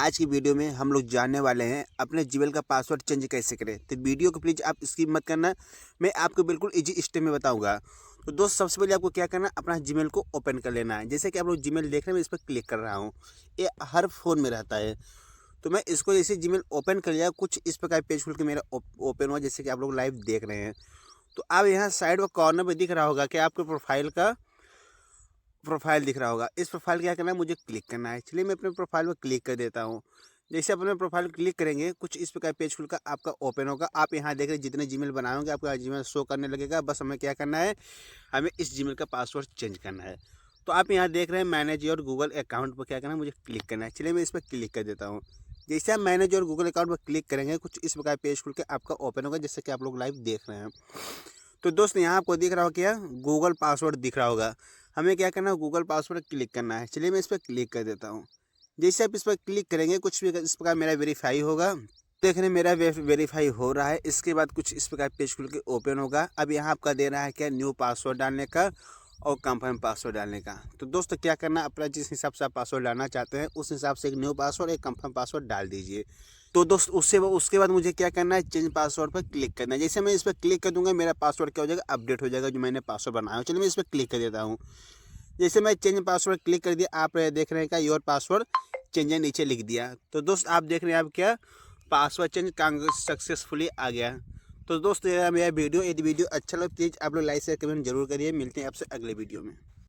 आज की वीडियो में हम लोग जानने वाले हैं अपने जीमेल का पासवर्ड चेंज कैसे करें। तो वीडियो को प्लीज़ आप स्किप मत करना, मैं आपको बिल्कुल इजी स्टेप में बताऊंगा। तो दोस्त सबसे पहले आपको क्या करना है, अपना जीमेल को ओपन कर लेना है। जैसे कि आप लोग जीमेल देख रहे हैं, मैं इस पर क्लिक कर रहा हूँ। ये हर फ़ोन में रहता है। तो मैं इसको जैसे जीमेल ओपन कर लिया, कुछ इस प्रकार पेज खुल के मेरा ओपन हुआ, जैसे कि आप लोग लाइव देख रहे हैं। तो आप यहाँ साइड व कॉर्नर में दिख रहा होगा कि आपके प्रोफाइल दिख रहा होगा। इस प्रोफाइल क्या करना है, मुझे क्लिक करना है। चलिए मैं अपने प्रोफाइल पर क्लिक कर देता हूँ। जैसे अपने प्रोफाइल क्लिक करेंगे, कुछ इस प्रकार पेज खुलकर आपका ओपन होगा। आप यहाँ देख रहे हैं जितने जीमेल बनाए होंगे आपका जीमेल शो करने लगेगा। बस हमें क्या करना है, हमें इस जीमेल का पासवर्ड चेंज करना है। तो आप यहाँ देख रहे हैं मैनेज योर गूगल अकाउंट पर क्या करना है, मुझे क्लिक करना है। चलिए मैं इस पर क्लिक कर देता हूँ। जैसे आप मैनेज योर गूगल अकाउंट पर क्लिक करेंगे, कुछ इस प्रकार पेज खुल के आपका ओपन होगा, जैसे कि आप लोग लाइव देख रहे हैं। तो दोस्त यहाँ आपको दिख रहा होगा क्या, गूगल पासवर्ड दिख रहा होगा। हमें क्या करना है, गूगल पासवर्ड क्लिक करना है। चलिए मैं इस पर क्लिक कर देता हूँ। जैसे आप इस पर क्लिक करेंगे, कुछ भी इस प्रकार मेरा वेरीफाई होगा। देख रहे हैं मेरा वेरीफाई हो रहा है। इसके बाद कुछ इस प्रकार पेज खुल के ओपन होगा। अब यहाँ आपका दे रहा है क्या, न्यू पासवर्ड डालने का और कंफर्म पासवर्ड डालने का। तो दोस्तों क्या करना, अपना जिस हिसाब से आप पासवर्ड डालना चाहते हैं उस हिसाब से एक न्यू पासवर्ड एक कंफर्म पासवर्ड डाल दीजिए। तो दोस्त उसके बाद मुझे क्या करना है, चेंज पासवर्ड पर क्लिक करना है। जैसे मैं इस पर क्लिक कर दूंगा, मेरा पासवर्ड क्या हो जाएगा, अपडेट हो जाएगा, जो मैंने पासवर्ड बनाया हो। चलिए मैं इस पर क्लिक कर देता हूँ। जैसे मैं चेंज पासवर्ड क्लिक कर दिया, आप देख रहे हैं क्या, योर पासवर्ड चेंज नीचे लिख दिया। तो दोस्त आप देख रहे हैं, आप क्या पासवर्ड चेंज सक्सेसफुली आ गया। तो दोस्त मेरा वीडियो, यदि वीडियो अच्छा लगे प्लीज़ आप लोग लाइक शेयर कमेंट जरूर करिए। मिलते हैं आपसे अगले वीडियो में।